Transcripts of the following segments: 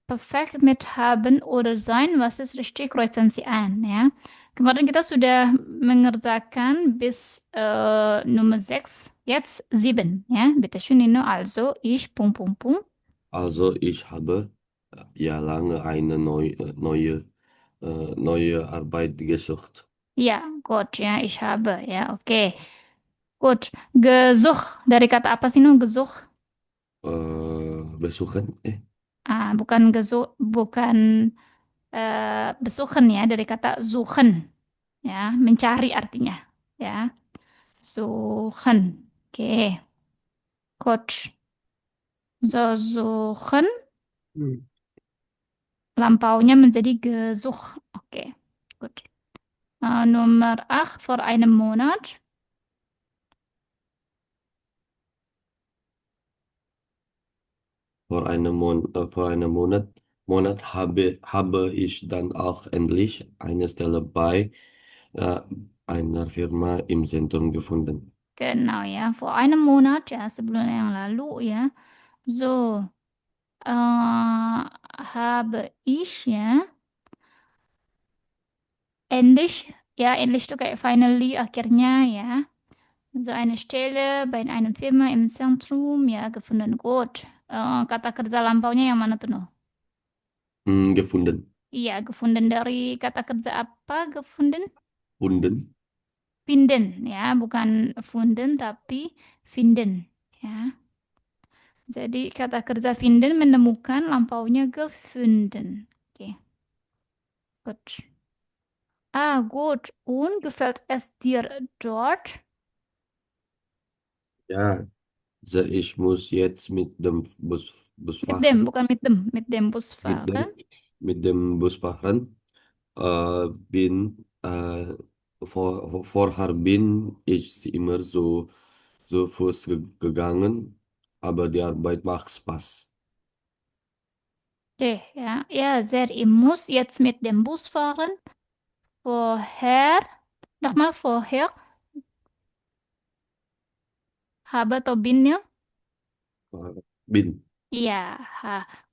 perfekt mit haben oder sein, was ist richtig, kreuzen Sie an, ya. Kemarin kita sudah mengerjakan bis Nummer 6, jetzt 7, ya. Bitte schön, Nino. Also, ich, Punkt, Punkt, Punkt. Also ich habe ja lange eine neue Arbeit gesucht. Ya, gut, ya, ich habe, ya, oke. Gut, gesucht, dari kata apa sih, Nu? Gesucht? Besuchen? Bukan gesucht, bukan besuchen ya, dari kata suchen, ya, mencari artinya, ya. Suchen. Oke. Coach. So, suchen. Hmm. Lampaunya menjadi gesuch. Oke. Gut. Nummer 8 for einen Monat. Vor einem Monat habe ich dann auch endlich eine Stelle bei äh, einer Firma im Zentrum gefunden. Genau ya. For einen Monat ya. Sebelum yang lalu ya. So. Habe ich ya. Endlich. Ya, endlich tuh kayak finally akhirnya ya. So eine Stelle bei einem Firma im Zentrum ya gefunden. Gut. Kata kerja lampaunya yang mana tuh, noh? Gefunden. Iya, gefunden dari kata kerja apa? Gefunden? Funden. Finden ya, bukan funden tapi finden ya. Jadi kata kerja finden menemukan lampaunya gefunden. Oke, gut. Gut. Und gefällt es dir dort? Ja, ich muss jetzt mit dem Bus Mit dem, fahren. bukan mit dem Mit Busfahrer. dem, mit dem Bus fahren. Vorher bin ich immer so Fuß gegangen, aber die Arbeit macht Spaß. Oke, ya. Ja, sehr. Ich muss jetzt mit dem Bus fahren. Vorher, nochmal vorher, habe atau bin ya? Bin. Ja,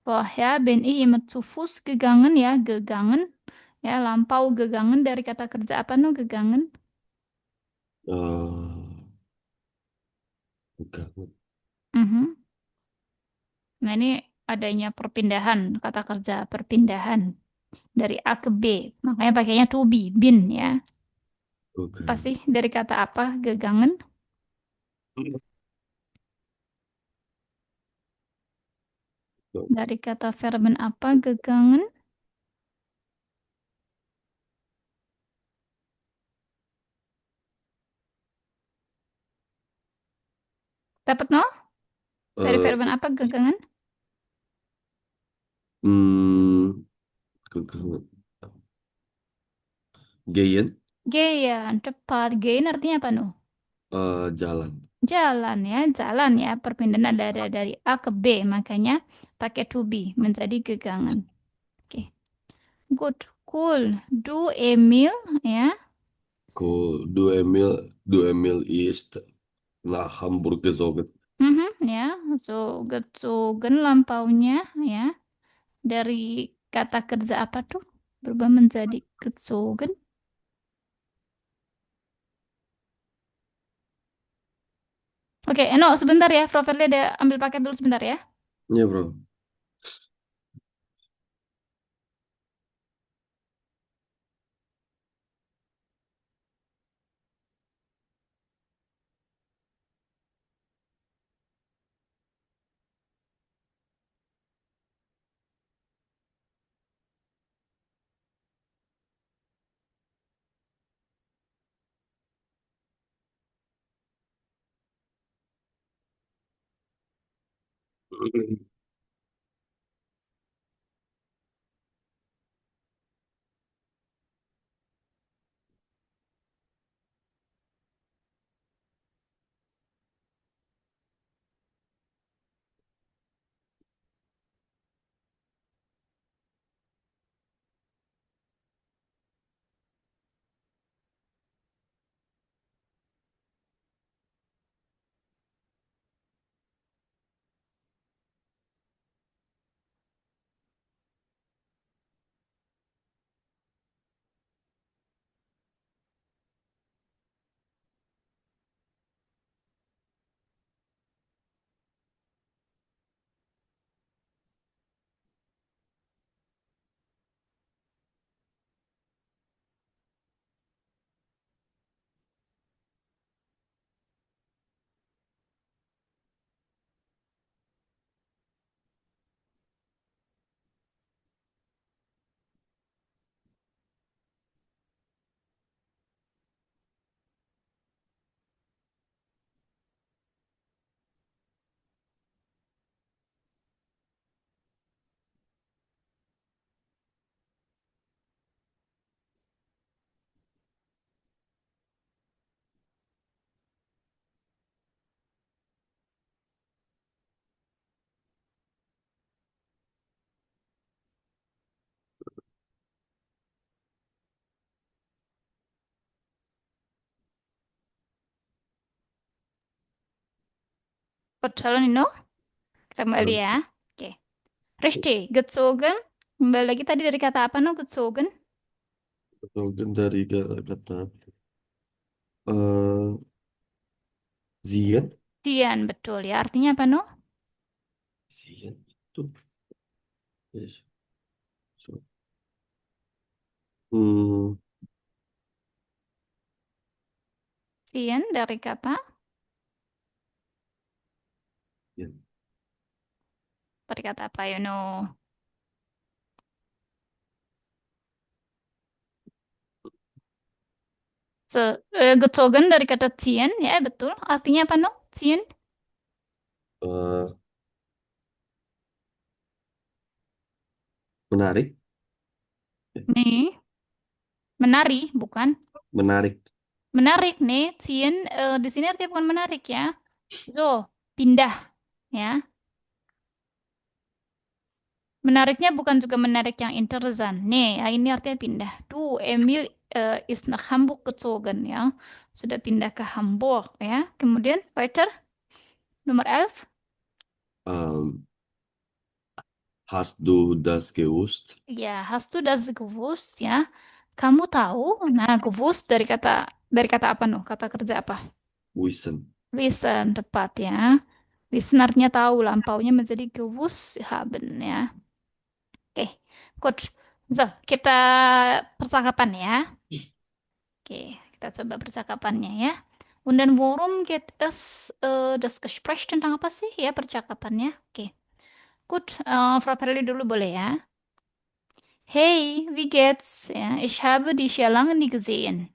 vorher bin ich immer zu Fuß gegangen, ya, gegangen. Ya, lampau gegangen dari kata kerja apa nu gegangen? Äh, gegangen. Mhm. Nah, ini adanya perpindahan, kata kerja perpindahan dari A ke B. Makanya pakainya to be, bin ya. Apa Gegangen. sih dari kata apa gegangen? Dari kata verben apa gegangen? Dapat no? Dari Äh, verben apa gegangen? mm, Gegangen. Gehen. Gehen, cepat. Gehen artinya apa nu? Jalan. Jalan ya. Perpindahan dari A ke B, makanya pakai to be menjadi gegangen. Oke, good, cool. Du Emil, ya. Cool. Du Emil ist nach Hamburg gezogen. Mhm, ya. So, gezogen lampaunya, ya. Dari kata kerja apa tuh? Berubah menjadi gezogen. Oke, Eno, sebentar ya. Proverly ada ambil paket dulu sebentar ya. Ja, Bro. Gut, halo Nino. Kita kembali Halo. ya. Oke. Richtig. Gezogen. Kembali lagi tadi dari kata apa no? Gezogen. Mungkin dari kata eh Zien. Zian, betul ya. Artinya apa no? Zien itu. Yes. So, hmm, Zian dari kata. ya. Dari kata apa you know? Gezogen dari kata ziehen. Ya, betul. Artinya apa no? Ziehen. Eh, menarik. Nih. Menari, bukan? Menarik. Menarik nih. Ziehen di sini artinya bukan menarik ya. So, pindah. Ya. Menariknya bukan juga menarik yang interessant. Nih, ya, ini artinya pindah. Du, Emil ist nach Hamburg gezogen, ya. Sudah pindah ke Hamburg, ya. Kemudian, weiter, nomor 11. Ähm, hast du das gewusst? Ya, hast du das gewusst, ya. Kamu tahu? Nah, gewusst dari kata apa, noh? Kata kerja apa? Wissen. Wissen, tepat, ya. Wissen artinya tahu, lampaunya menjadi gewusst haben, ya. Oke, good. So, kita percakapan ya. Oke, kita coba percakapannya ya. Und dann worum geht es das Gespräch tentang apa sih ya percakapannya? Oke, gut. Frau Ferli dulu boleh ya. Hey, wie geht's? Ja, ich habe dich ja lange nie gesehen.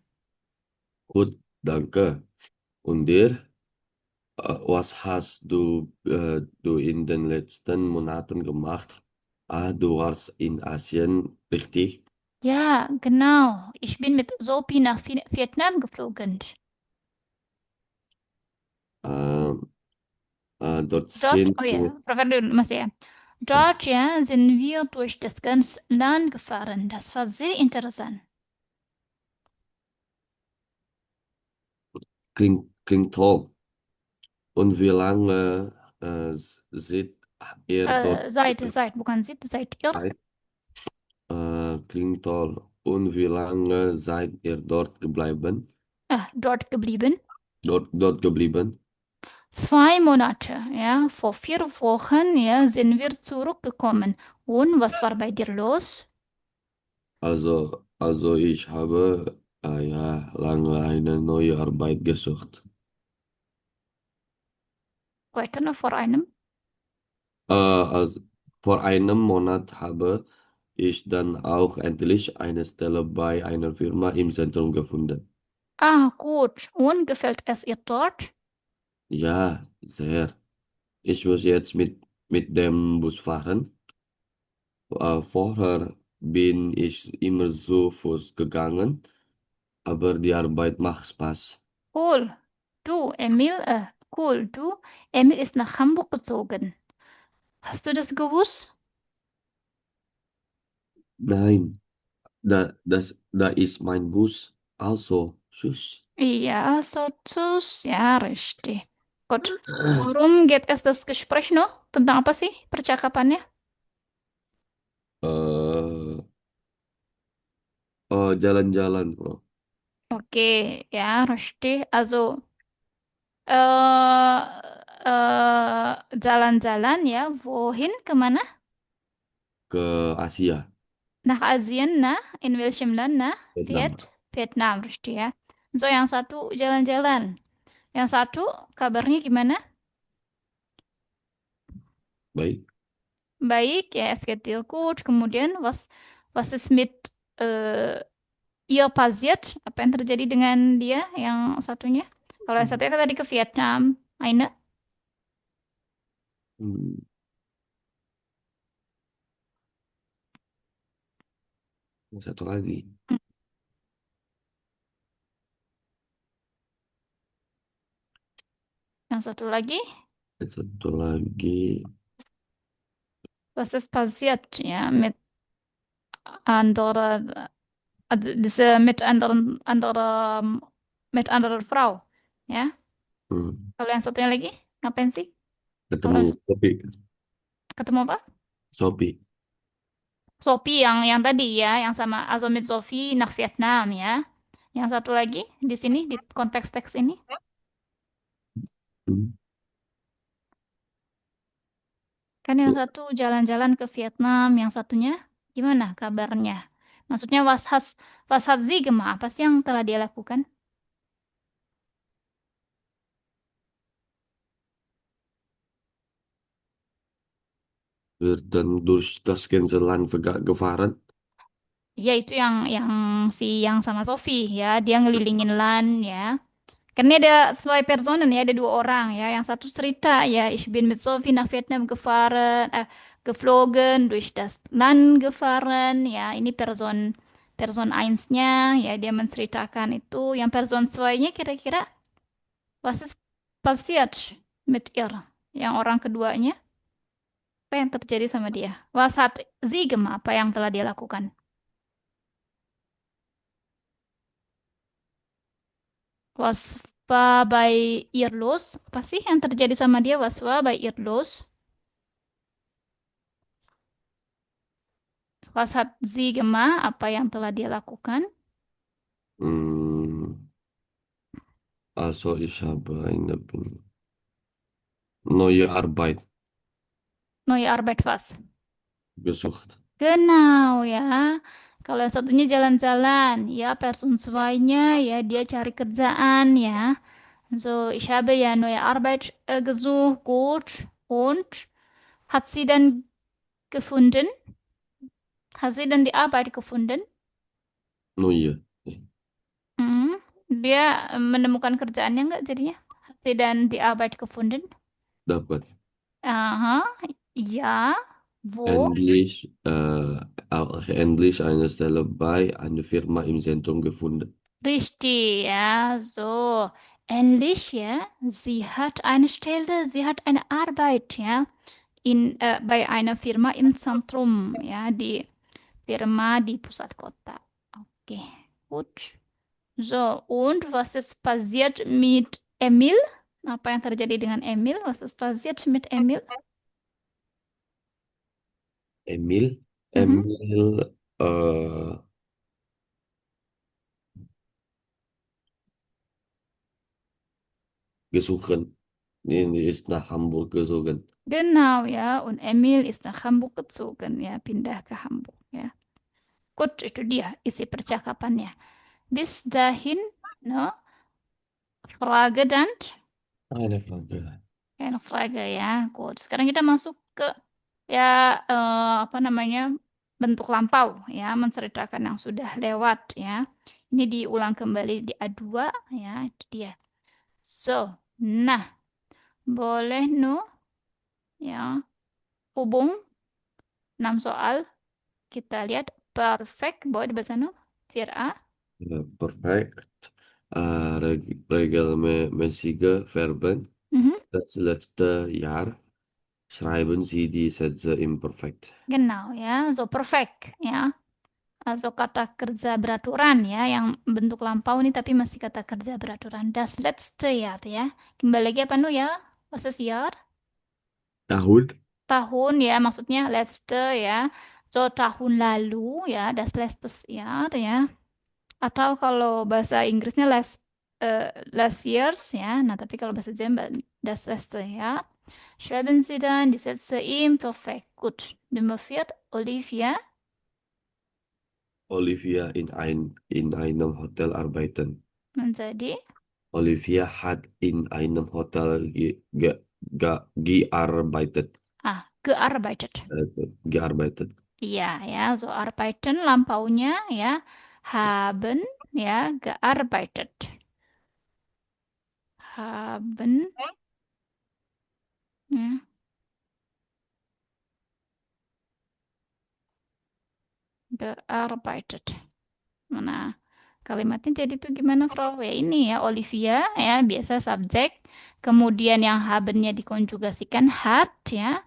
Gut, danke. Und dir? Was hast du in den letzten Monaten gemacht? Ah, du warst in Asien, richtig? Ja, genau. Ich bin mit Sophie nach Vietnam geflogen. Ähm, dort Dort, sind oh wir, ja, Frau Ferli dulu masih ya. Dort ja sind wir durch das ganze Land gefahren. Das war sehr interessant. klingt toll. Und wie lange seid ihr dort? Seid, bukan seid ihr Seid? Klingt toll. Und wie lange seid ihr dort geblieben? dort geblieben. Dort geblieben? 2 Monate, ja. Vor 4 Wochen, ja, sind wir zurückgekommen. Und was war bei dir los? Also ich habe ja lange eine neue Arbeit gesucht. Heute noch vor einem? Also vor einem Monat habe ich dann auch endlich eine Stelle bei einer Firma im Zentrum gefunden. Ah, gut. Und gefällt es ihr dort? Ja, sehr. Ich muss jetzt mit dem Bus fahren. Vorher bin ich immer zu Fuß gegangen, aber die Arbeit macht Spaß. Cool. Cool. Emil ist nach Hamburg gezogen. Hast du das gewusst? Nein, da ist mein Bus. Also, tschüss. Ja, so tschüss. Ja, richtig. Gut. Worum geht es das Gespräch noch? Tentang apa sih percakapannya? Eh, jalan-jalan, bro. Oke, ya, richtig. Also, eh jalan-jalan ya, wohin, kemana? Ke Asia, Nach Asien, nah, in welchem Land, nah? Vietnam. Vietnam, richtig ya. So, yang satu jalan-jalan. Yang satu kabarnya gimana? Baik. Baik, ya, es geht dir gut. Kemudian, was ist mit äh, ihr passiert? Apa yang terjadi dengan dia, yang satunya? Kalau yang satunya kan tadi ke Vietnam, Aina. Hmm, satu lagi. Yang satu lagi, Satu lagi. was ist passiert, ja, mit anderer, also mit anderer Frau, ya. Hmm, Kalau yang satunya lagi, ngapain sih? Ketemu Kalau Sophie. ketemu apa? Sophie. Sophie yang tadi ya, yang sama Azomit Sophie nach Vietnam ya. Yang satu lagi di sini di konteks teks ini Hmm. kan yang satu jalan-jalan ke Vietnam, yang satunya gimana kabarnya? Maksudnya was hat sie gemacht? Apa sih yang telah dia lakukan? Wir dann durch das ganze Land gefahren. Ya itu yang si yang sama Sophie ya, dia ngelilingin Land ya. Karena ada zwei Personen ya, ada dua orang ya. Yang satu cerita ya, ich bin mit Sophie nach Vietnam geflogen, durch das Land gefahren ya. Ini Person 1-nya ya, dia menceritakan itu. Yang Person 2-nya kira-kira was ist passiert mit ihr? Yang orang keduanya, apa yang terjadi sama dia? Was hat sie gemacht? Apa yang telah dia lakukan? Was war bei ihr los? Apa sih yang terjadi sama dia? Was war bei ihr los? Was hat sie gemacht? Apa yang telah dia lakukan? Hm, also ich habe eine neue Arbeit Neue Arbeit was? gesucht. Genau ya. Kalau yang satunya jalan-jalan, ya Person 2-nya ya dia cari kerjaan ya. So, ich habe ja neue Arbeit gesucht, gut. Und hat sie dann gefunden? Hat sie dann die Arbeit gefunden? Neue. Hmm, dia menemukan kerjaannya nggak jadinya? Hat sie dann die Arbeit gefunden? Dapat. Aha, ja. Wo? Auch endlich eine Stelle bei einer Firma im Zentrum gefunden. Richtig, ja, so. Ähnlich, ja. Sie hat eine Stelle, sie hat eine Arbeit, ja, bei einer Firma im Zentrum, ja, die Firma di pusat kota. Oke, gut. So, und was ist passiert mit Emil? Apa yang terjadi dengan Emil? Was ist passiert mit Emil? Emil, Mhm. Emil, gesucht. Nee, die ist nach Hamburg gezogen. Genau, ja. Und Emil ist nach Hamburg gezogen, ja, pindah ke Hamburg, ya. Gut, itu dia isi percakapannya. Bis dahin, no, Frage dan Eine Frage. keine Frage ya. Gut. Sekarang kita masuk ke ya apa namanya bentuk lampau ya, menceritakan yang sudah lewat ya. Ini diulang kembali di A2 ya, itu dia. So, nah, boleh no ya hubung 6 soal kita lihat perfect boleh di bahasa no. Vir A. Ja, perfekt. Regelmäßige Verben. Mhm. Das letzte Jahr schreiben Sie die Sätze imperfekt. Genau ya, so perfect ya. So kata kerja beraturan ya, yang bentuk lampau nih tapi masih kata kerja beraturan. Das letzte Jahr ya. Kembali lagi apa nu ya? Was ist Jahr? Tahun. Tahun ya, maksudnya letzte ya. So tahun lalu ya, das letztes Jahr ya. Atau kalau bahasa Inggrisnya last years ya. Nah, tapi kalau bahasa Jerman das letzte Jahr. Schreiben Sie dann die Sätze imperfekt. Gut. Nummer 4, Olivia. Olivia in einem Hotel arbeiten. Menjadi Olivia hat in einem Hotel gearbeitet. gearbeitet. Gearbeitet. Iya ya, so arbeiten lampaunya ya, haben ya, gearbeitet. Haben ya, gearbeitet. Mana kalimatnya jadi tuh gimana, Frau? Ya ini ya, Olivia ya, biasa subjek. Kemudian yang habennya dikonjugasikan hat ya.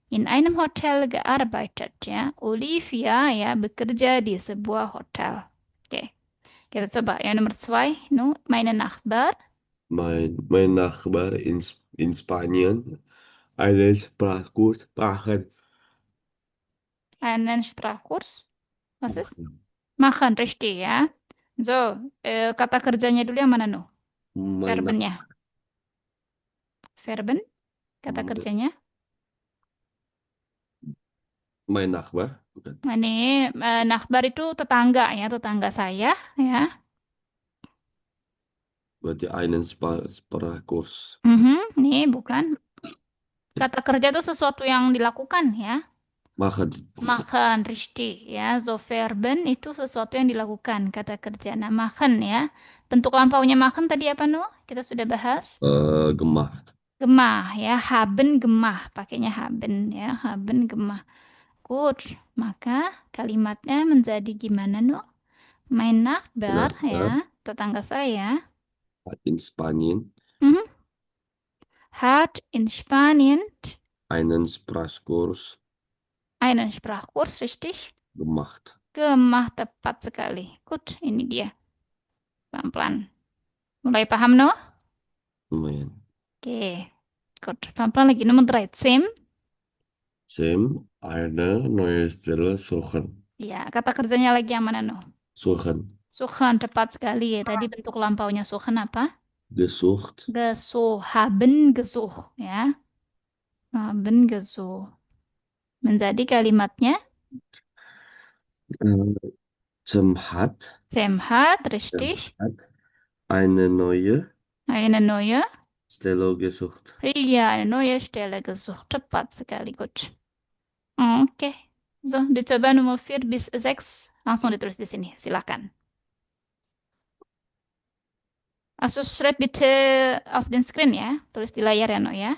In einem Hotel gearbeitet ya. Olivia ya bekerja di sebuah hotel. Oke, kita coba yang nomor 2, no, meine Nachbar. Mein Nachbar in Spanien einen Sprachkurs machen. Einen Sprachkurs. Was ist? Machen. Makan, richtig ya. So, kata kerjanya dulu yang mana no? Mein, Verbennya. Verben, kata kerjanya. mein Nachbar. Bukan. Nah, ini Nakbar itu tetangga ya, tetangga saya ya. Berarti einen Sprachkurs Mhm, nih bukan. Kata kerja itu sesuatu yang dilakukan ya. machen. Makan, richtig ya. So, Verben itu sesuatu yang dilakukan, kata kerja. Nah, makan ya. Bentuk lampaunya makan tadi apa no? Kita sudah bahas. Gemacht. Gemah ya, haben gemah, pakainya haben ya, haben gemah. Good. Maka kalimatnya menjadi gimana no? Mein Nachbar ya, Nachbar tetangga saya. hat in Spanien Mhm. Hat in Spanien einen Sprachkurs einen Sprachkurs, richtig? gemacht. Gemah, tepat sekali. Good, ini dia. Pelan-pelan. Mulai paham no? Lumayan. Oke. Good. Pelan-pelan lagi nomor 13. Sam eine neue Stelle suchen. Ya, kata kerjanya lagi yang mana no? Suchen. Suchen, tepat sekali. Tadi bentuk lampaunya suchen apa? Gesucht. Gesuch, haben gesuch, ya. Haben gesuch. Menjadi kalimatnya Äh, Sam hat, Sam hat, Sam richtig. hat eine neue Eine neue. Stelle gesucht. Iya, eine neue Stelle gesucht. Tepat sekali, gut. Oke. So, dicoba nomor 4 bis 6. Langsung ditulis di sini. Silakan. Also, schreib bitte auf den Screen ya. Tulis di layar ya, No ya.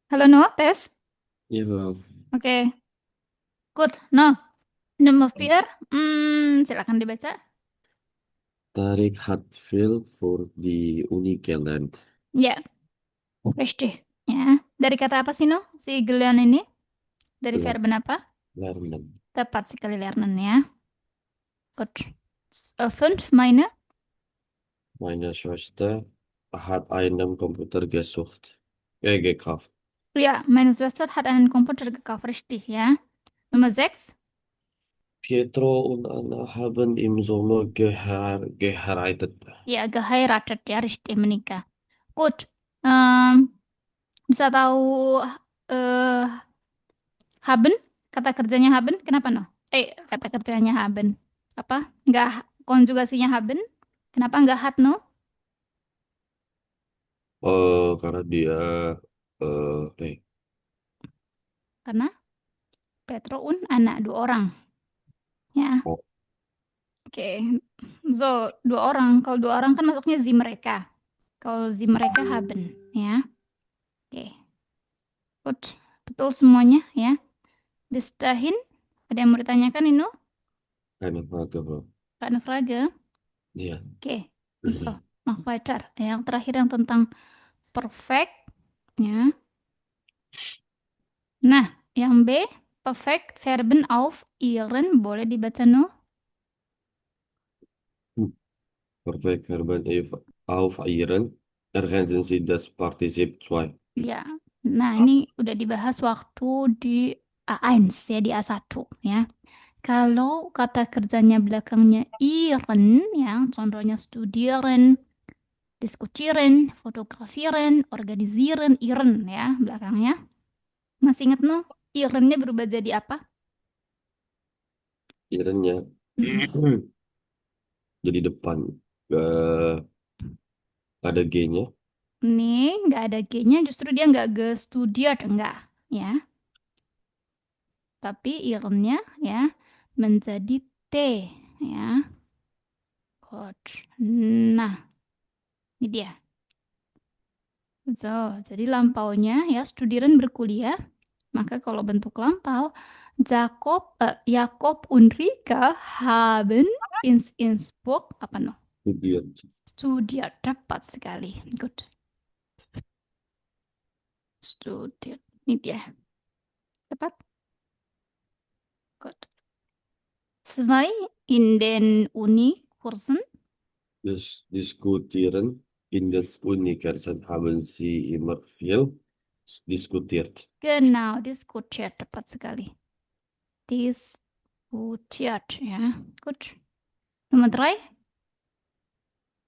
Halo No, tes. Iya, Bang. Oke, good. No, number 4. Silakan dibaca. Tarik Hatfield voor die unieke land. Ya, fresh deh. Ya, dari kata apa sih No? Si Glenn ini? Dari verb apa? Lernen. Tepat sekali lernen ya. Good. 5, meine. Meine Schwester hat einen Computer gesucht. Gekauft. Ja, meine Schwester hat einen Computer gekauft, richtig, ja. Nummer 6. Pietro und Anna haben im Sommer geheiratet. Ya, geheiratet ya, richtig menikah. Good. Em, bisa tahu eh haben? Kata kerjanya haben, kenapa no? Kata kerjanya haben. Apa? Nggak konjugasinya haben? Kenapa nggak hat no? Oh, karena dia apa ya? Karena Petro un anak dua orang. Ya, Oh, oke. So, dua orang. Kalau dua orang kan masuknya zi mereka. Kalau zi mereka haben, ya. Oke. Good. Betul semuanya, ya. Bis dahin, ada yang mau ditanyakan, Inu? keine Frage, Bro. Keine Frage? Iya. Oke. So, Mhm. mach weiter. Yang terakhir yang tentang perfect, ya. Nah, yang B, perfect verben auf ihren, boleh dibaca no? Perfekt verben auf ihren ergänzen Sie das Partizip 2. Ya. Nah, ini udah dibahas waktu di A1 ya, di A1 ya. Kalau kata kerjanya belakangnya iren, ya, contohnya studieren, diskutieren, fotografieren, organisieren, iren ya belakangnya. Masih inget no? Irennya berubah jadi apa? Irennya Mm-mm. jadi depan. Eh, ada G-nya. Nih, nggak ada G-nya, justru dia nggak gestudiert, enggak. Ya, tapi irennya ya menjadi T ya. Good. Nah, ini dia. So, jadi lampaunya ya studieren berkuliah. Maka kalau bentuk lampau, Jakob und Rika haben ins Innsbruck apa no? Studiert. Studiert. Tepat sekali. Good. Studiert. Ini dia. Tepat. Good. Zwei in den Uni-Kursen. Diskutieren. In der Unikerzen haben Sie immer viel diskutiert. Genau, diskutiert. Tepat sekali. Diskutiert, ya. Gut. Nummer 3.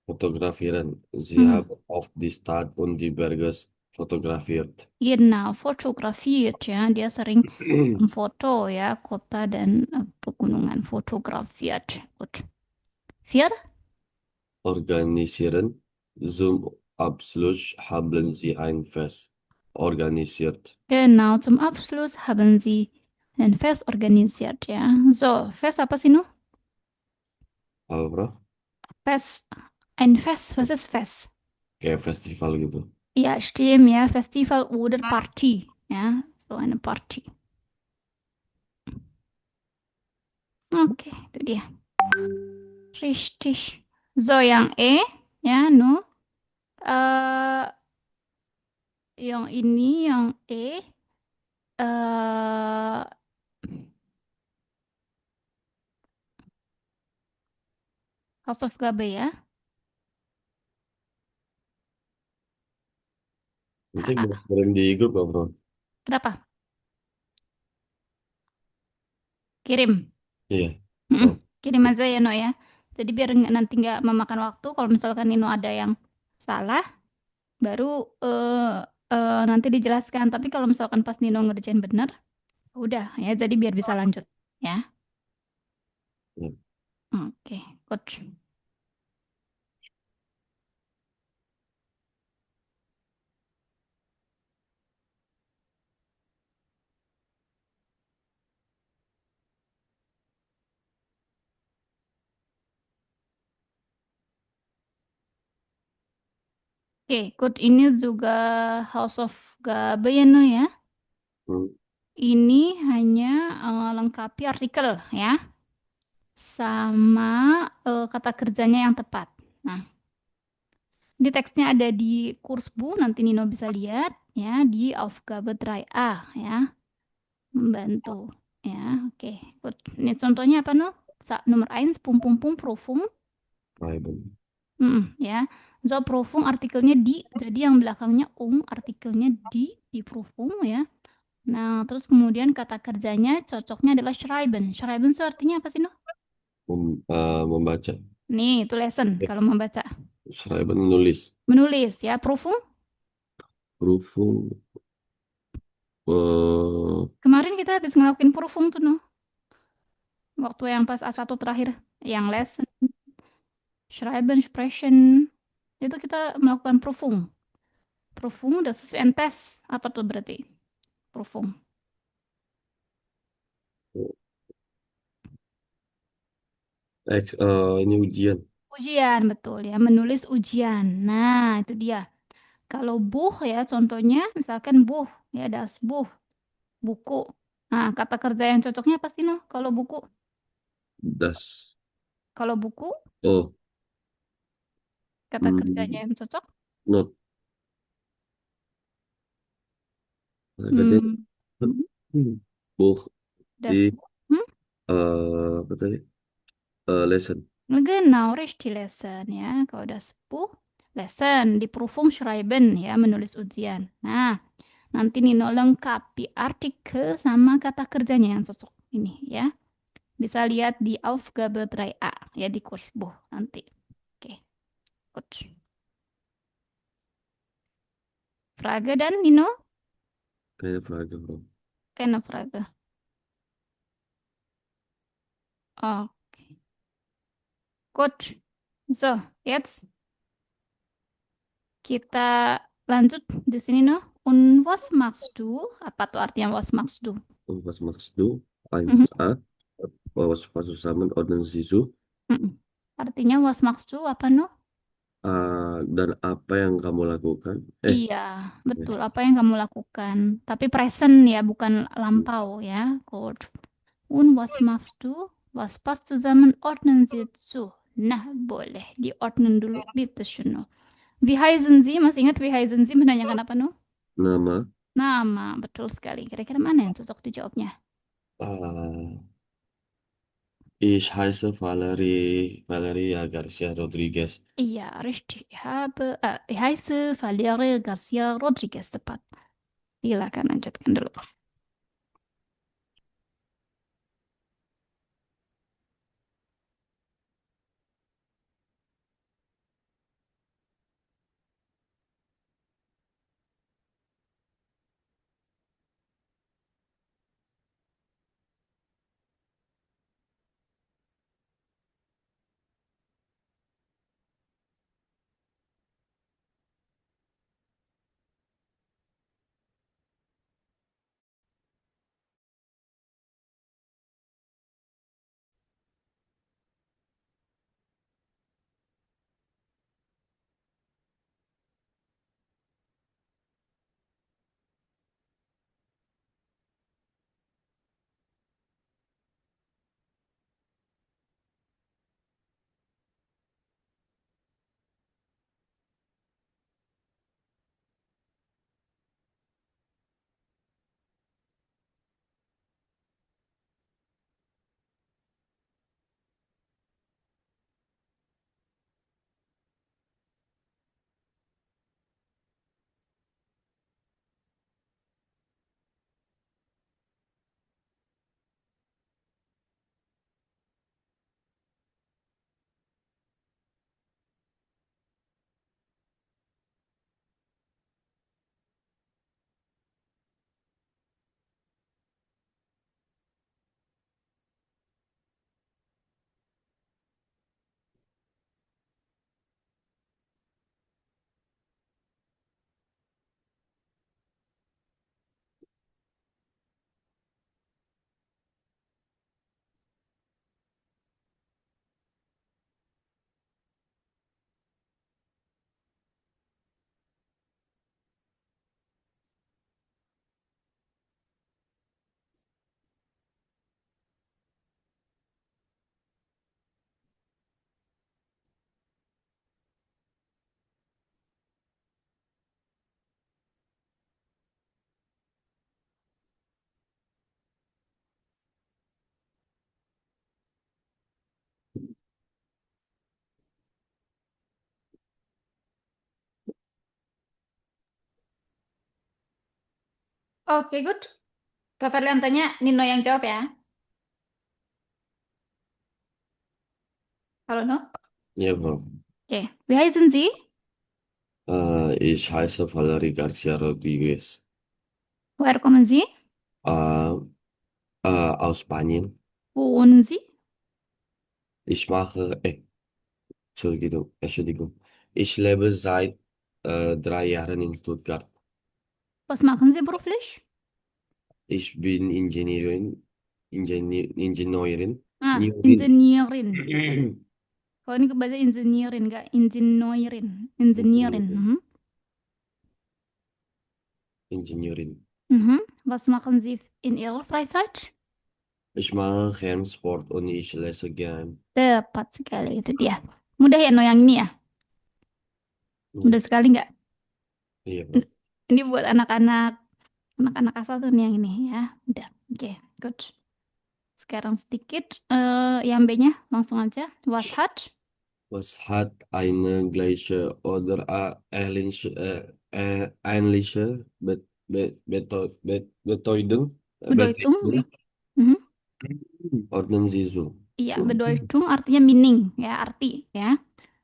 Fotografieren. Sie Hmm. haben oft die Stadt und die Berge fotografiert. Genau, fotografiert, ya. Dia sering memfoto, ya, kota dan pegunungan. Fotografiert. Gut. 4. Organisieren. Zum Abschluss haben Sie ein Fest organisiert. Genau, zum Abschluss haben Sie ein Fest organisiert, ya. So, Fest apa sih, Nu? Apa? Fest. Ein Fest. Was ist Fest? Kayak festival gitu. Ja, stimmt, ja. Festival oder Party. Ja, so eine Party. Oke, itu dia. Richtig. So, yang E, ya, no. eh yang ini, yang E, eh Hausaufgabe ya. Nanti Ah, mau kirim di grup gak, bro? kenapa? Kirim. Iya. Mm-mm, Oh. kirim aja ya, no ya. Jadi biar nanti nggak memakan waktu. Kalau misalkan Nino ada yang salah, baru nanti dijelaskan. Tapi kalau misalkan pas Nino ngerjain bener, udah ya. Jadi biar bisa lanjut ya. Ya. Oke, good. Oke, good. Ini juga House of Aufgabe ya, no ya. Hmm, Ini hanya lengkapi artikel ya, sama kata kerjanya yang tepat. Nah, di teksnya ada di Kursbu, nanti Nino bisa lihat ya di Aufgabe 3a ya, membantu ya. Oke, good. Ini contohnya apa no? Nomor 1, pum Prüfung. Schreiben. Ya. So, Prüfung artikelnya di, jadi yang belakangnya artikelnya di Prüfung ya. Nah, terus kemudian kata kerjanya cocoknya adalah Schreiben. Schreiben itu artinya apa sih, no? Membaca. Nih, itu lesson Ya, kalau membaca. Schreiben menulis. Menulis ya, Prüfung. Prüfung. eh, Kemarin kita habis ngelakuin Prüfung tuh, no. Waktu yang pas A1 terakhir, yang lesson, Schreiben, Sprechen. Itu kita melakukan Prüfung. Prüfung udah sesuai tes. Apa tuh berarti? Prüfung. ini ujian. Ujian, betul ya. Menulis ujian. Nah, itu dia. Kalau buh ya, contohnya misalkan buh, ya das buh, buku. Nah, kata kerja yang cocoknya pasti no. Kalau buku, Das. kalau buku, Oh, kata kerjanya hmm, yang cocok. not. Kerjanya Hmm, buh di das buh. apa tadi? Lesson. Genau, richtig lesen ya. Kalau das buh, lesen di Prüfung schreiben ya, menulis ujian. Nah, nanti Nino lengkapi artikel sama kata kerjanya yang cocok ini ya. Bisa lihat di Aufgabe 3a ya di Kursbuch nanti. Oke, good. Frage dan Nino? Keine Frage, Bro. Keine Frage. Oke, gut. So, jetzt kita lanjut di sini no. Und was machst du? Apa tuh artinya was machst du? Und was machst du? Mhm. 1a. Was zusammen ordnen Sie so? Mhm. Artinya was machst du apa no? Dan apa yang kamu lakukan? Iya, Ya. betul. Apa yang kamu lakukan? Tapi present ya, bukan lampau ya. Good. Und was machst du? Was passt zusammen? Ordnen Sie zu. Nah, boleh. Diordnen dulu. Bitte schön. No. Wie heißen Sie? Masih ingat wie heißen Sie menanyakan apa no? Nama, Nama, betul sekali. Kira-kira mana yang cocok dijawabnya? uh, ich heiße Valeria Garcia Rodriguez. Iya, richtig. Ich heiße Valeria Garcia Rodriguez. Tepat. Silakan lanjutkan dulu. Oke, good. Kak Fadlian tanya, Nino yang jawab ya. Halo, No? Ja, Bro. Oke. Wie heißen Sie? Ich heiße Valerie Garcia Rodriguez. Woher kommen Sie? Äh, aus Spanien. Wo wohnen Sie? Ich mache, Entschuldigung. Ich lebe seit 3 Jahren in Stuttgart. Was machen Sie beruflich? Ich bin Ingenieurin. Ah, Ingenieurin. Ingenieurin. Kalau ini bahasa Ingenieurin, nggak Ingenieurin. Ingenieurin. Ingenieurin. Mhm. Ingenieurin. Mhm. Was machen Sie in Ihrer Freizeit? Ich mache Kampfsport und ich lese gern. Tepat sekali, itu dia. Mudah ya, No, yang ini ya? Iya, Mudah sekali nggak? iya, Bro. Ini buat anak-anak asal tuh nih yang ini ya. Udah, oke, good. Sekarang sedikit yang B-nya langsung aja. Was hat? Was hat eine gleiche oder ähnliche Bedeutung? Bedeutung. Mhm. Ordnen Sie so. Iya, Bedeutung artinya meaning ya, arti ya.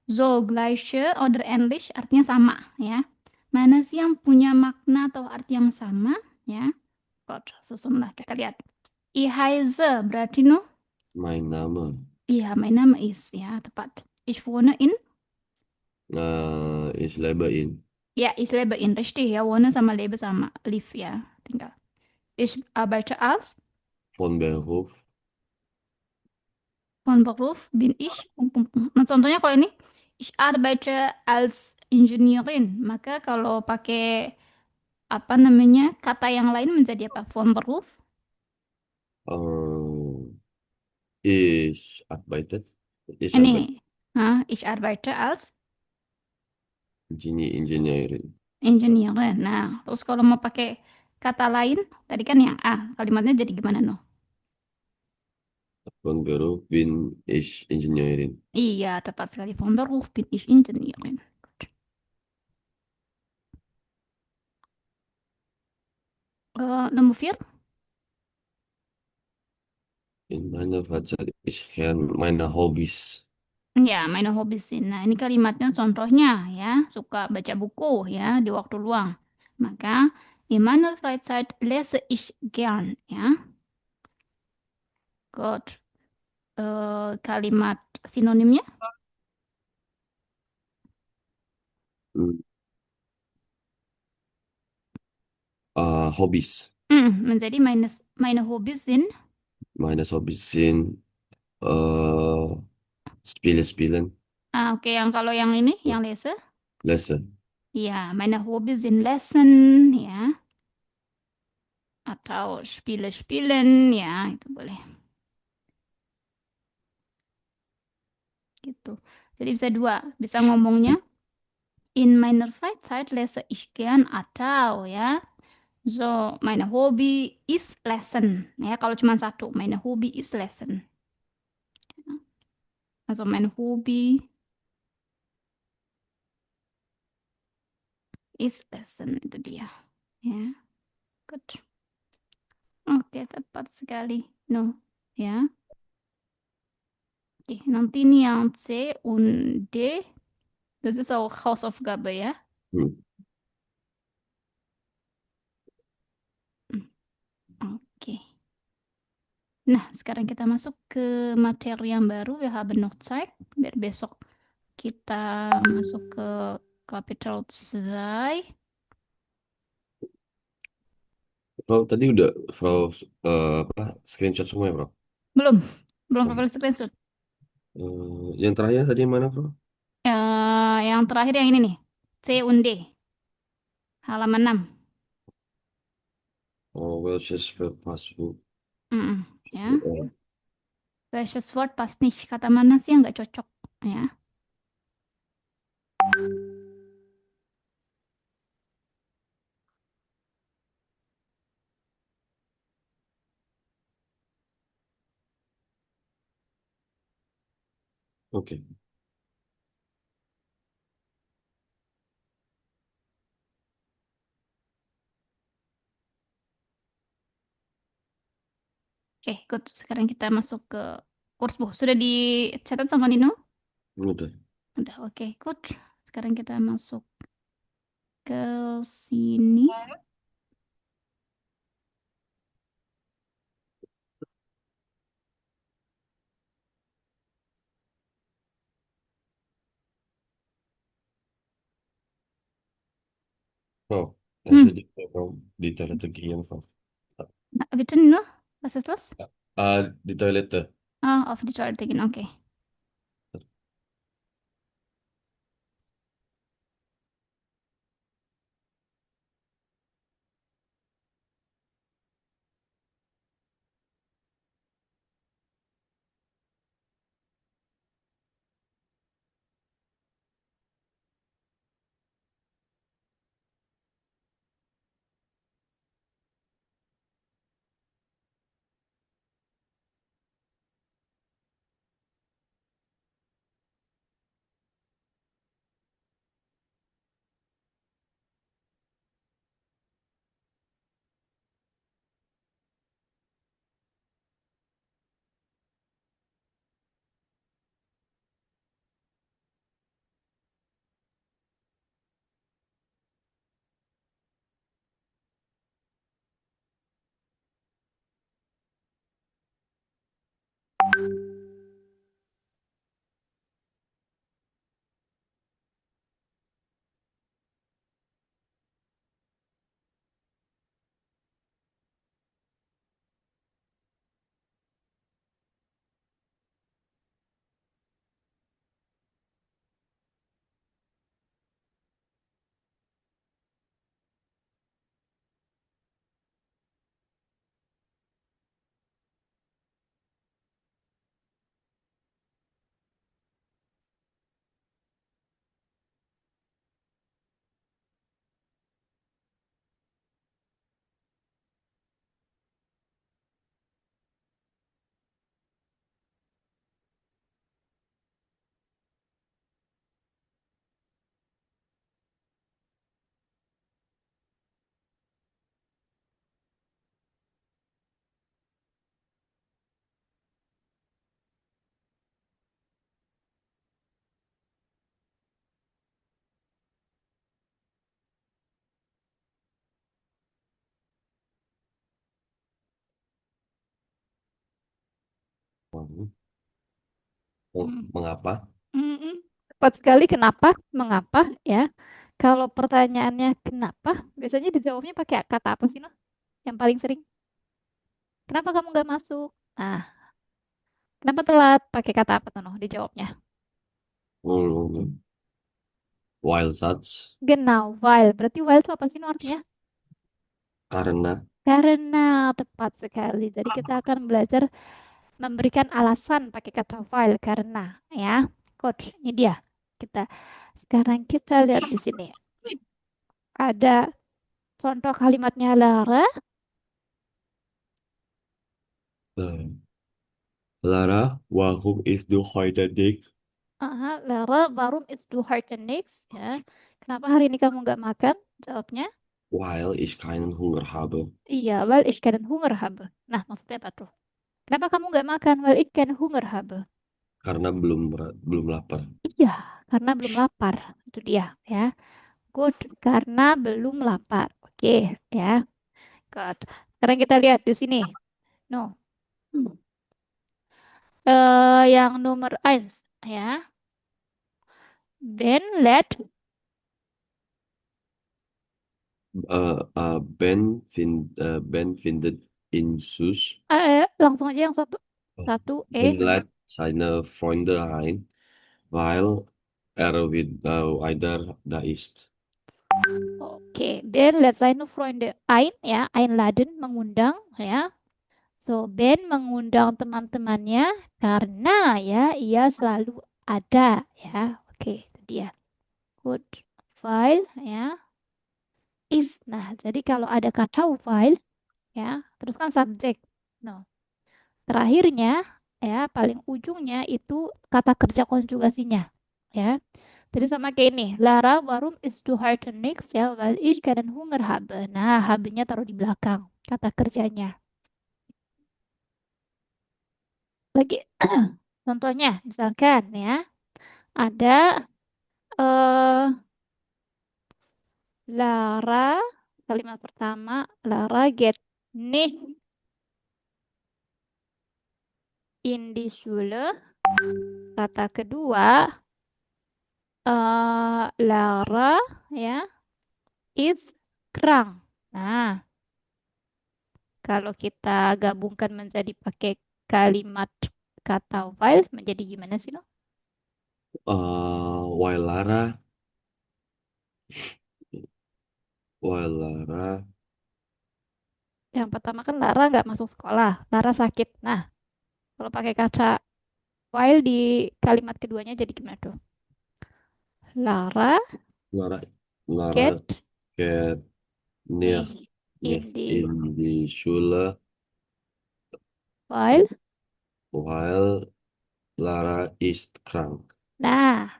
So, gleiche oder ähnlich artinya sama ya. Mana sih yang punya makna atau arti yang sama ya? Good, susunlah kita lihat. Ich heiße berarti no? Mein Name. Iya, mein Name ist ya, tepat. Ich wohne in. Ich lebe in Ya, ich lebe in, richtig ya. Wohne sama lebe sama live ya, tinggal. Ich arbeite als von Beruf. von Beruf bin ich. Nah, contohnya kalau ini, ich arbeite als Ingenieurin. Maka kalau pakai apa namanya kata yang lain menjadi apa? Von Beruf? Äh, ich arbeite. Ich arbeite Ini, ich arbeite als Ingenieurin. Ingenieurin. Nah, terus kalau mau pakai kata lain, tadi kan yang A, kalimatnya jadi gimana no? Von Beruf bin ich Ingenieurin. Iya, tepat sekali. Von Beruf bin ich Ingenieurin. Gut. Nomor 4. In meiner Freizeit, ich kenne meine Hobbys. Ya, meine Hobbys sind. Nah, ini kalimatnya contohnya ya, suka baca buku ya di waktu luang. Maka, in meiner Freizeit lese ich gern ya. Gut. Kalimat sinonimnya Hm, Hobbys. menjadi meine Hobbys sind. Meine Hobbys sind Spiele spielen, Oke, yang kalau yang ini, yang lese, lesen. ya, meine Hobbys sind lesen ya, atau spiele spielen ya, itu boleh gitu. Jadi bisa dua, bisa ngomongnya in meiner Freizeit lese ich gern atau ya. So, meine Hobby ist lesen. Ya, kalau cuma satu, meine Hobby ist lesen. Also mein Hobby ist lesen itu dia. Ya, good. Oke, tepat sekali. No, ya. Oke, nanti nih yang C und D, das ist auch Hausaufgabe ya. Hm. Oke. Nah, sekarang kita masuk ke materi yang baru, wir haben noch Zeit. Biar besok kita masuk ke Kapitel 2. Bro, tadi udah Bro apa screenshot semua ya, Bro? Belum, belum Oh. profile screenshot. Yang terakhir tadi yang mana, Bro? Yang terakhir yang ini nih, C und D, halaman 6. Oh, welches Verpassung? Ya. Welches Wort passt nicht? Kata mana sih yang nggak cocok? Ya. Oke. Oke, good. Sekarang kita masuk ke kurs bu. Sudah dicatat sama Nino? Udah. Udah, oke, good. Sekarang kita masuk ke sini. Oh, Hmm. also di toilet lagi yang van. Bitte Nino, was ist los? Di toilet tuh. Ah, auf die Toilette gehen, okay. Hmm. Hmm. Mengapa? Mm-mm. Tepat sekali. Kenapa? Mengapa? Ya. Kalau pertanyaannya kenapa, biasanya dijawabnya pakai kata apa sih, noh? Yang paling sering. Kenapa kamu nggak masuk? Nah, kenapa telat? Pakai kata apa tuh, noh? Dijawabnya. Hmm, While such, Genau, while. Berarti while itu apa sih, noh, artinya? karena. Karena tepat sekali. Jadi kita akan belajar memberikan alasan pakai kata while karena, ya. Code. Ini dia. Kita sekarang kita lihat di sini. Ada contoh kalimatnya Lara. eh, Lara, warum ist du heute nicht? Aha, Lara, warum isst du heute nichts? Ya. Kenapa hari ini kamu nggak makan? Jawabnya, Weil ich keinen Hunger habe. iya, weil ich keinen Hunger habe. Nah, maksudnya apa tuh? Kenapa kamu nggak makan? Weil ich keinen Hunger habe. Karena belum lapar. Iya, karena belum lapar. Itu dia, ya. Good, karena belum lapar. Oke, ya. Good. Sekarang kita lihat di sini. No. Hmm. Yang nomor 1, ya. Ben findet in Sus. Langsung aja yang satu. Satu, Ben lädt seine Freunde ein, weil wieder da ist. Oke, Ben let seine Freunde ein, ya, einladen, mengundang, ya. So, Ben mengundang teman-temannya karena, ya, ia selalu ada, ya. Oke, itu dia. Good. While, ya, is. Nah, jadi kalau ada kata while, ya, terus kan subjek. No. Terakhirnya, ya, paling ujungnya itu kata kerja konjugasinya, ya. Jadi sama kayak ini, Lara, warum isst du heute nichts? Ya, weil ich keinen Hunger habe. Nah, habe-nya taruh di belakang, kata kerjanya. lagi. Contohnya, misalkan ya, ada eh Lara, kalimat pertama, Lara get nicht in die Schule. Kata kedua, Lara ya is krank. Nah, kalau kita gabungkan menjadi pakai kalimat kata while menjadi gimana sih, no? While Lara, while Lara, Yang pertama kan Lara nggak masuk sekolah, Lara sakit. Nah, kalau pakai kata while di kalimat keduanya jadi gimana tuh? Lara Lara, Lara get get nicht, nicht in nicht die in die Schule, while. while Lara ist krank. Nah,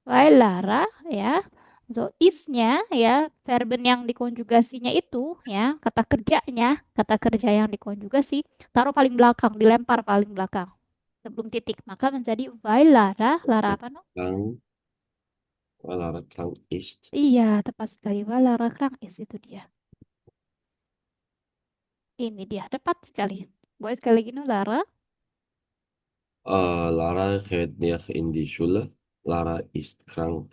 while Lara ya, so is-nya ya, verben yang dikonjugasinya itu ya, kata kerja yang dikonjugasi, taruh paling belakang, dilempar paling belakang sebelum titik, maka menjadi while Lara, Lara apa no? Krank, while Lara krank ist. Iya, tepat sekali. While Lara Krang is itu dia. Ini dia, tepat sekali. Boleh sekali lagi no, Lara. Lara geht nicht in die Schule, Lara ist krank.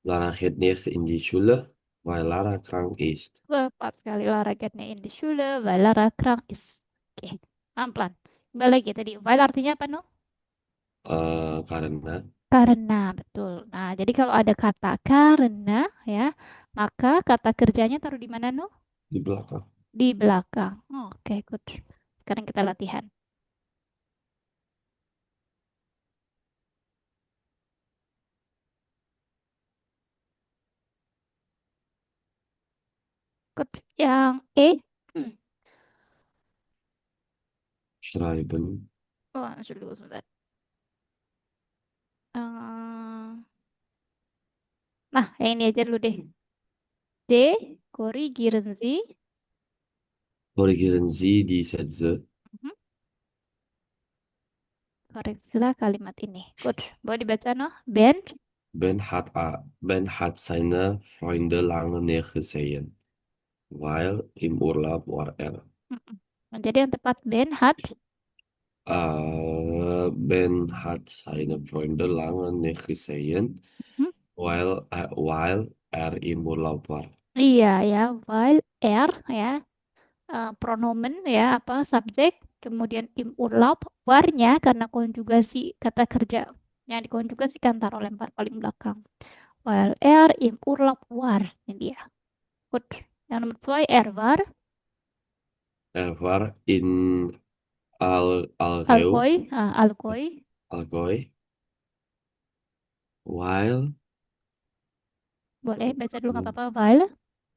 Lara geht nicht in die Schule, weil Lara krank ist. Tepat sekali. Lara getnya in die Schule, while Lara Krang is. Oke, pelan-pelan. Kembali lagi tadi. While artinya apa no? Karena Karena, betul. Nah, jadi kalau ada kata karena, ya, maka kata kerjanya taruh di mana, no? di belakang. Di belakang. Oke, good. Sekarang kita latihan. Good. Yang E. Hmm. Schreiben, Oh, sudah dulu sebentar. Eh, nah, yang ini aja dulu deh. D. Korrigieren Sie. korrigieren Sie die Sätze. Mhm. Koreksilah kalimat ini. Good. Boleh dibaca, no? Ben. Ben hat seine Freunde lange nicht gesehen, weil im Urlaub war er. Mm-mm. Nah, jadi yang tepat Ben hat. Ben hat seine Freunde lange nicht gesehen, Mhm. weil er im Urlaub war. Iya ya, while er ya, pronomen ya apa subjek, kemudian im Urlaub, warnya karena konjugasi kata kerja yang dikonjugasikan taruh lempar paling belakang. While er im Urlaub war, ini dia. Good. Yang nomor dua er war Er war in Algheu, Algoy, Algoy, Allgäu, weil, boleh baca dulu nggak apa-apa while.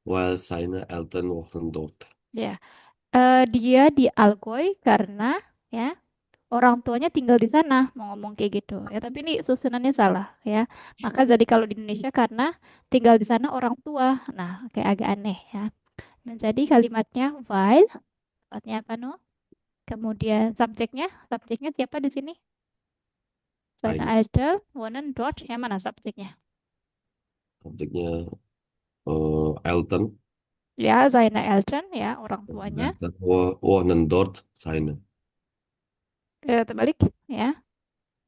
weil seine Eltern wohnen dort. Ya, dia di Algoy karena ya orang tuanya tinggal di sana, mau ngomong kayak gitu ya, tapi ini susunannya salah ya, maka jadi kalau di Indonesia karena tinggal di sana orang tua, nah kayak agak aneh ya, menjadi kalimatnya while, tepatnya apa no, kemudian subjeknya siapa di sini? Seine Seine. Eltern wohnen dort, yang mana subjeknya? Subjeknya Eltern. Ya, seine Eltern ya, orang tuanya. Eltern wohnen dort. Seine. Terbalik ya,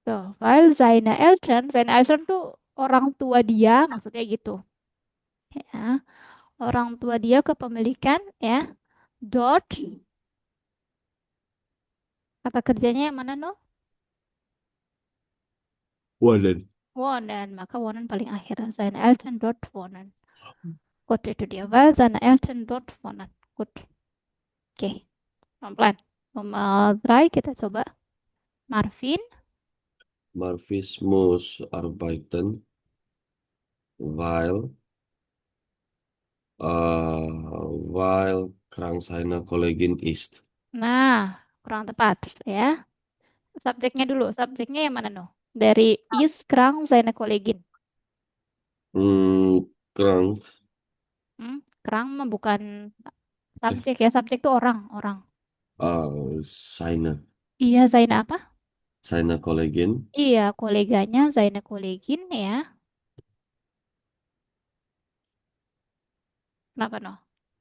tuh while seine Eltern tuh orang tua dia, maksudnya gitu ya, orang tua dia kepemilikan ya. Dort, kata kerjanya yang mana no? Wohnen. Wohnen, maka wohnen paling akhir. Seine Eltern dort wohnen. Gut, itu dia. Weil seine Eltern dort wohnen. Gut. Oke, pelan-pelan. Nomor 3 kita coba. Marvin. Marvis muss arbeiten, weil, krank seine Kollegin ist. Nah, kurang tepat ya. Subjeknya dulu. Subjeknya yang mana no? Dari is krank seine Kollegin. Krank, Krank mah bukan subjek ya. Subjek itu orang, orang. seine. Iya, seine apa? seine Kollegin, Iya, koleganya seine Kollegin ya. Kenapa no?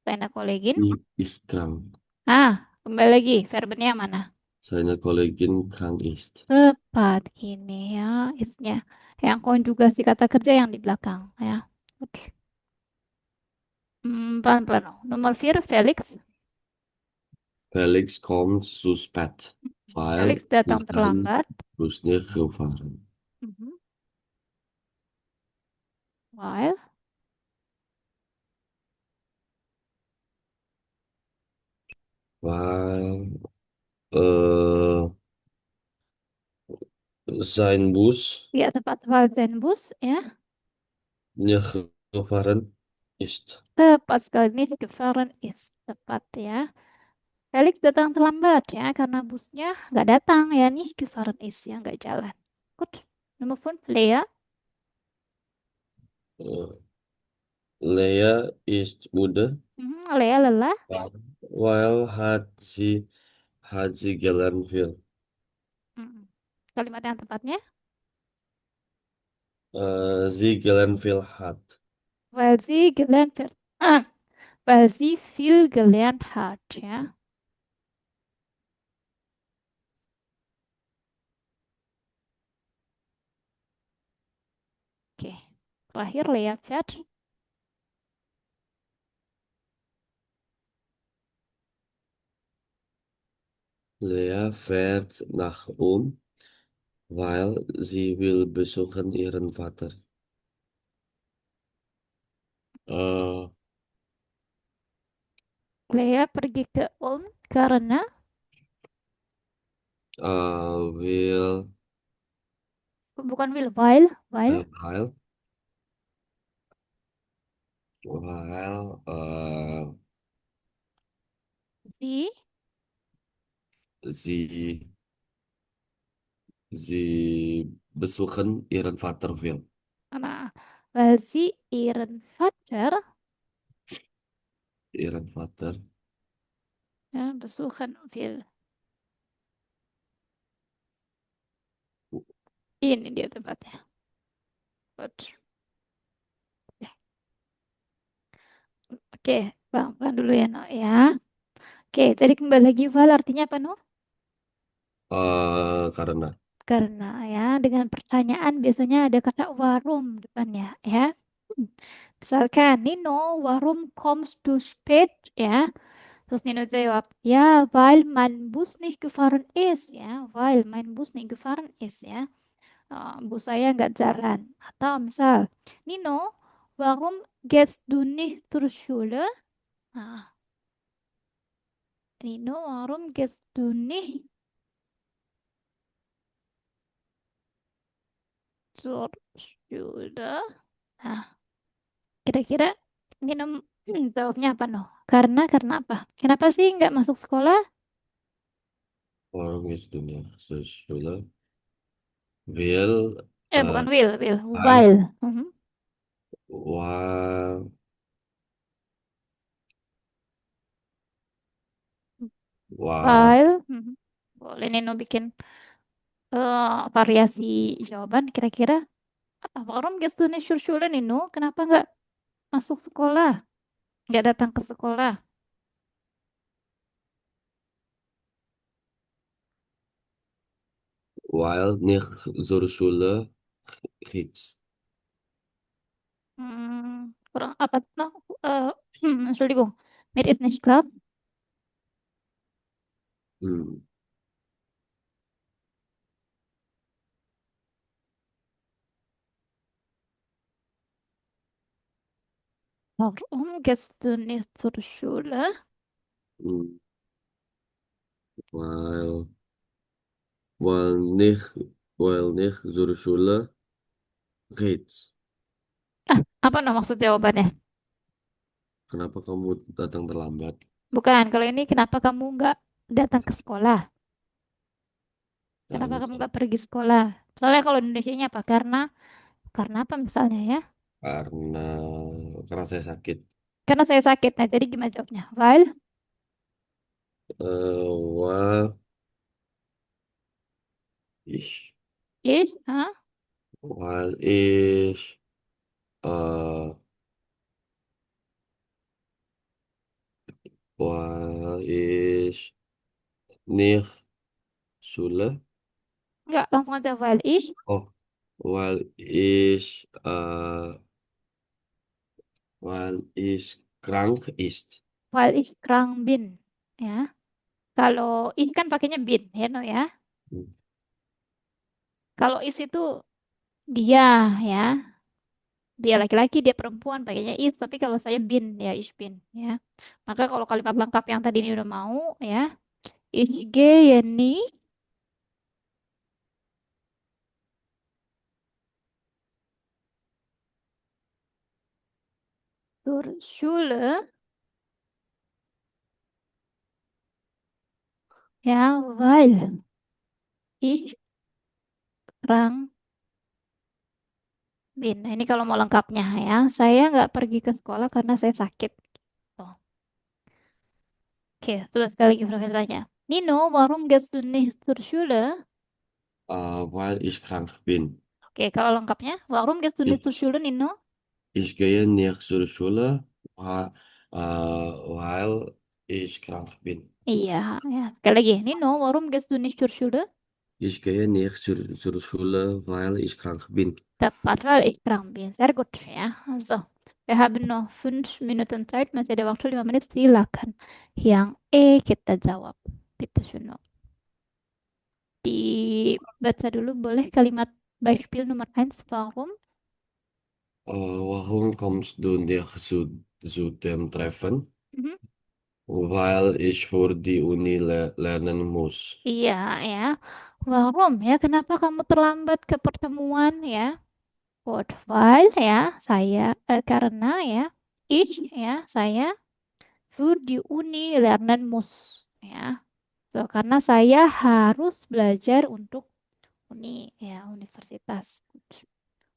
Seine Kollegin. die ist krank. Ah, kembali lagi. Verbnya mana? Seine Kollegin krank ist. Tepat ini ya, isnya. Yang konjugasi kata kerja yang di belakang ya. Oke. Pelan-pelan. No. Nomor 4, Felix. Felix kommt zu spät, weil Felix datang sein terlambat. Bus nicht gefahren. Mhm. While Weil äh, sein Bus ya tepat while sein Bus ya. nicht gefahren ist. Tepat sekali ini gefahren is tepat ya. Felix datang terlambat ya karena busnya nggak datang ya nih gefahren is ya nggak jalan. Good. Nomor 5, Lea. Äh, Lea ist müde, Lea lelah. weil hat sie gelernt viel. Mhm. Kalimat yang tepatnya, Sie gelernt viel hat. weil sie gelernt wird. Weil sie viel gelernt hat ya. Oke. Terakhir Lea fährt. Lea fährt nach weil sie will besuchen ihren Vater. Äh, Lea pergi ke Ulm karena will, bukan will, while weil, weil, sie sie, sie besuchen ihren Vater will. Nah, weil sie ihren Vater Ihren Vater. ja, besuchen will. Ini dia tempatnya. Good. Ya. Oke, Bang, pelan dulu ya, No, ya. Oke, jadi kembali lagi, Val, artinya apa, No? Karena Karena ya, dengan pertanyaan biasanya ada kata warum depannya, ya. Hmm. Misalkan, Nino, warum kommst du spät, ya. Terus Nino jawab, ya, weil mein Bus nicht gefahren ist, ya. Weil mein Bus nicht gefahren ist, ya. Bus saya nggak jalan. Atau misal, Nino, warum gehst du nicht zur Schule? Nah, Nino, warum gehst du nicht zur Schule? Nah, kira-kira Nino jawabnya apa no? Karena apa? Kenapa sih nggak masuk sekolah? warum ist du nicht zur Schule? Will, Bukan äh, will, weil, while. Mhm. weil, weil, While. Mhm. Boleh Nino bikin variasi jawaban kira-kira. Warum gehst du nicht zur Schule, Nino? Kenapa nggak masuk sekolah? Nggak datang ke sekolah? weil nicht zur Schule geht. Kurang apa? No, Entschuldigung. Mir ist nicht klar. Hm. Warum gehst du nicht zur Schule? Hm. Weil, weil nicht, weil nicht zur Schule geht. Apa no maksud jawabannya? Kenapa kamu datang terlambat? Bukan, kalau ini kenapa kamu nggak datang ke sekolah? Kenapa Karena kamu nggak pergi sekolah? Soalnya kalau Indonesianya apa? Karena apa misalnya ya? karena karena saya sakit. Karena saya sakit. Nah, jadi gimana jawabnya? While Wah, ich, Ich, ah, weil äh, ich nicht Schule, ya langsung aja weil ich, oh, weil weil ich krank ist. weil ich krank bin. Ya, kalau ich kan pakainya bin, ya no ya. Kalau is itu dia, ya. Dia laki-laki, dia perempuan, pakainya is. Tapi kalau saya bin, ya ich bin, ya. Maka kalau kalimat lengkap yang tadi ini udah mau, ya. Ich gehe nicht zur Schule, ya, weil ich krank bin. Nah, ini kalau mau lengkapnya ya. Saya nggak pergi ke sekolah karena saya sakit. Tuh. Oke, terus sekali lagi Profesor tanya. Nino, warum gehst du nicht zur Schule? Weil ich krank bin. Oke, kalau lengkapnya, warum gehst du nicht zur Ich, Schule, Nino? ich gehe nicht zur Schule, weil ich krank bin. Iya, ya. Sekali lagi. Nino, warum gehst du nicht zur Schule? Ich gehe nicht zur Schule, weil ich krank bin. Tepat, weil ich krank bin. Sehr gut, ya. So, wir haben noch 5 Minuten Zeit. Masih ada waktu 5 menit. Silakan. Yang kita jawab. Bitte schön. Dibaca dulu boleh kalimat Beispiel Nummer 1. Warum? Warum kommst du nicht zu dem Treffen? Mhm. Weil ich für die Uni lernen muss. Iya, ya. Warum ya? Kenapa kamu terlambat ke pertemuan ya? Weil ya, karena ya, ich ya, saya für die Uni lernen muss ya. So, karena saya harus belajar untuk uni ya, universitas.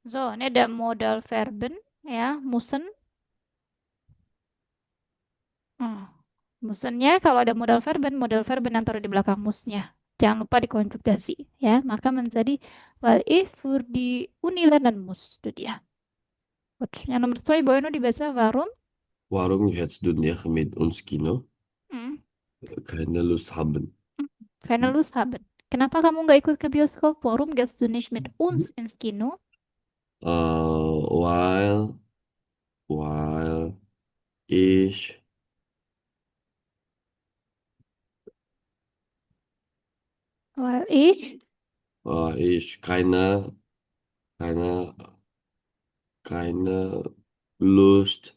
So, ini ada modal verben ya, müssen. Hmm. Musennya kalau ada modal verben yang taruh di belakang musnya. Jangan lupa dikonjugasi ya. Maka menjadi weil ich für die Uni lernen muss. Itu dia. Gut. Yang nomor 2 boleh no dibaca warum? Warum gehst du nicht mit uns Kino? Hmm. Keine Lust haben. Hmm. Keine Lust haben. Kenapa kamu nggak ikut ke bioskop? Warum gehst du nicht mit uns ins Kino? Weil, weil ich, Weil ich, ich keine, keine Lust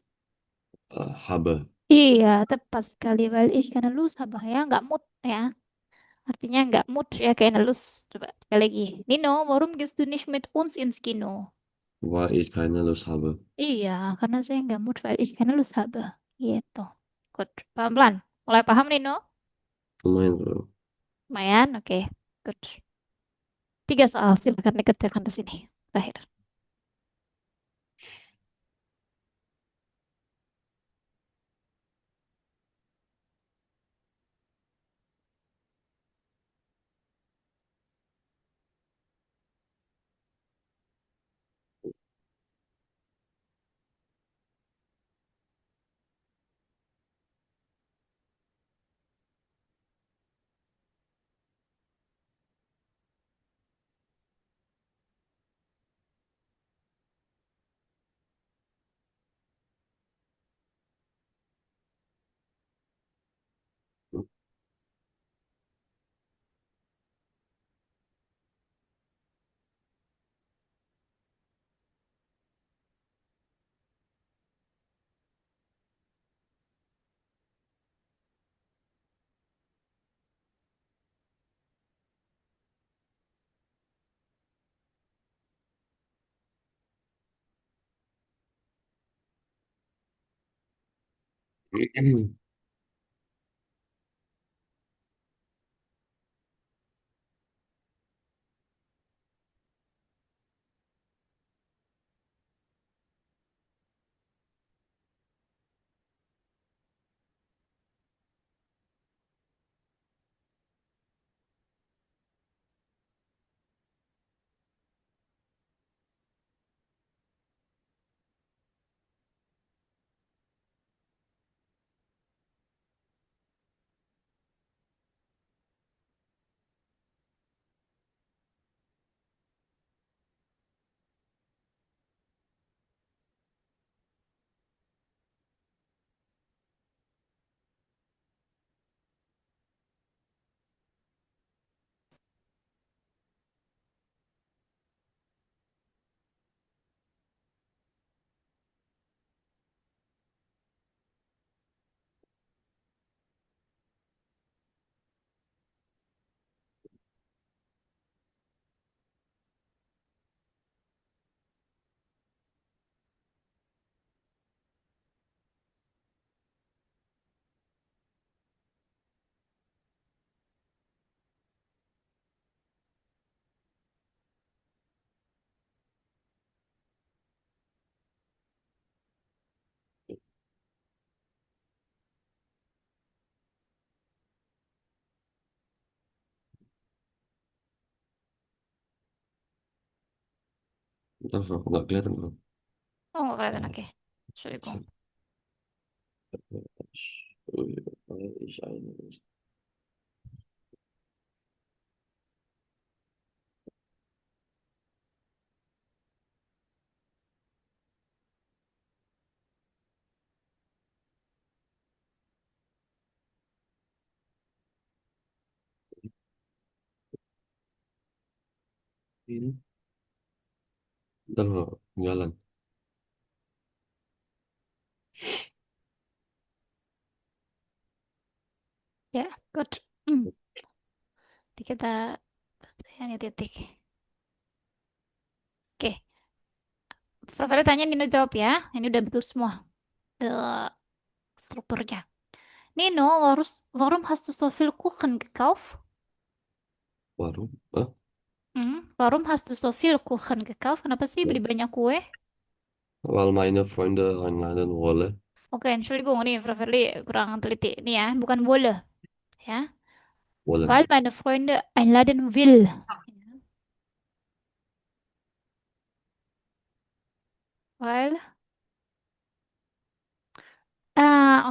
habe. iya tepat sekali. Weil ich keine Lust habe ya. Nggak mood ya. Artinya nggak mood ya keine Lust. Coba sekali lagi. Nino, warum gehst du nicht mit uns ins Kino? Weil ich keine Lust habe. Iya, karena saya nggak mood weil ich keine Lust habe. Gitu. Good. Pelan-pelan. Mulai paham, Nino? Lumayan, Bro. Lumayan, oke. Good. 3 soal, silakan dikerjakan di sini. Terakhir. Bentar, Frau. Nggak kelihatan, Frau. Oh, nggak kelihatan. Ah, Oke. Entschuldigung. Weil ich eine Muslim. Bentar, Frau. Jalan. Ya, good. Hmm. Nanti kita ini titik. Oke. Favorit tanya Nino jawab ya. Ini udah betul semua. Eh, strukturnya. Nino, warum hast du so viel Kuchen gekauft? Warum? Ah, Warum hast du so viel Kuchen gekauft? Kenapa sih ja. beli banyak kue? Weil meine Freunde einladen wollen. Oke, Entschuldigung nih, Frau Verli kurang teliti. Ini ya, bukan boleh. Ya. Weil Wollen. meine Freunde einladen will. Weil,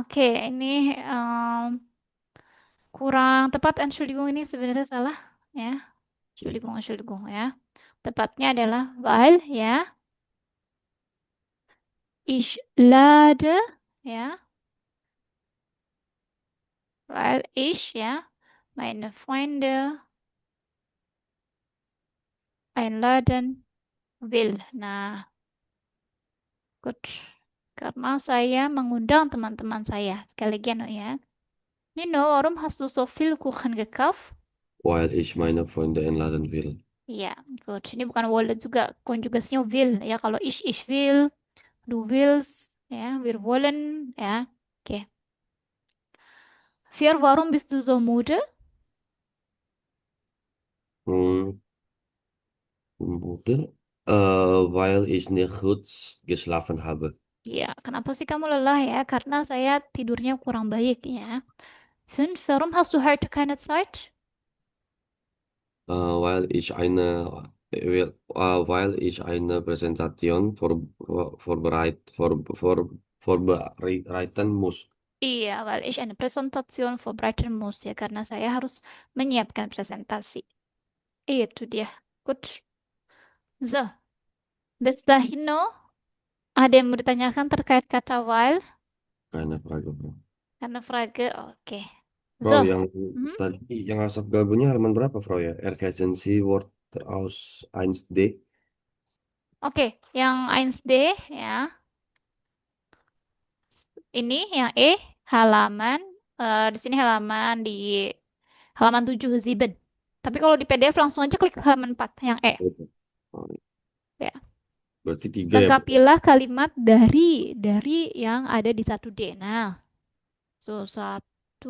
oke, ini kurang tepat. Entschuldigung ini sebenarnya salah. Ya, Entschuldigung ya. Tepatnya adalah weil, ya. Ich lade, ya. Weil ich, ya. Meine Freunde einladen will. Nah, good. Karena saya mengundang teman-teman saya. Sekali lagi ya. Nino, warum hast du so viel Kuchen gekauft? Weil ich meine Freunde einladen will. Iya, good. Ini bukan wollen juga, konjugasinya will ya. Kalau ich will, du willst, ya, wir wollen, ya. Oke. Vier, warum bist du so müde? Hm, Mutter, weil ich nicht gut geschlafen habe. Iya, kenapa sih kamu lelah ya? Karena saya tidurnya kurang baik ya. Fünf, warum hast du heute keine Zeit? Weil ich eine Präsentation vorbereiten muss. Iya, weil ich eine Präsentation vorbereiten muss ya, karena saya harus menyiapkan presentasi. Itu dia. Good. So, bis dahin no, ada yang mau ditanyakan terkait kata while? Keine Frage, Frau. Karena Frage, oke. Frau, So, yang mhm. tadi yang asap gabunnya halaman berapa, Frau ya? Ergänzen Wort aus 1D. Oke, yang 1D ya, ini yang halaman, di sini halaman di halaman 7 Ziben. Tapi kalau di PDF langsung aja klik halaman 4 yang Oke. Oh, ya. berarti tiga ya, Frau. Lengkapilah kalimat dari yang ada di 1D. Nah, so 1D.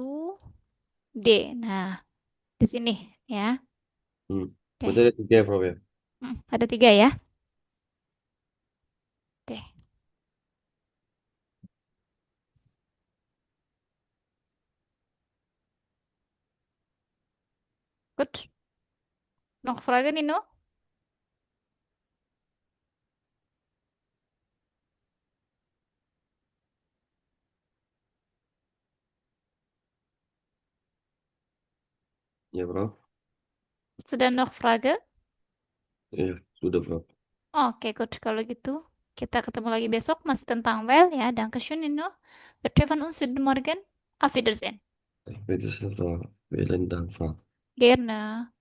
Nah, di sini ya. Hmm. Berarti Oke. ada tiga ya, Frau ya? Ada 3 ya. Oke. Good. Noch Frage, Nino? Ya, Frau. Sudah noch Frage? Iya, sudah, Frau. Oke, good. Kalau gitu, kita ketemu lagi besok masih tentang well ya. Dankeschön, Nino. Wir treffen uns wieder morgen. Auf Wiedersehen. Bitte, Frau. Vielen Dank, Frau. Gerne.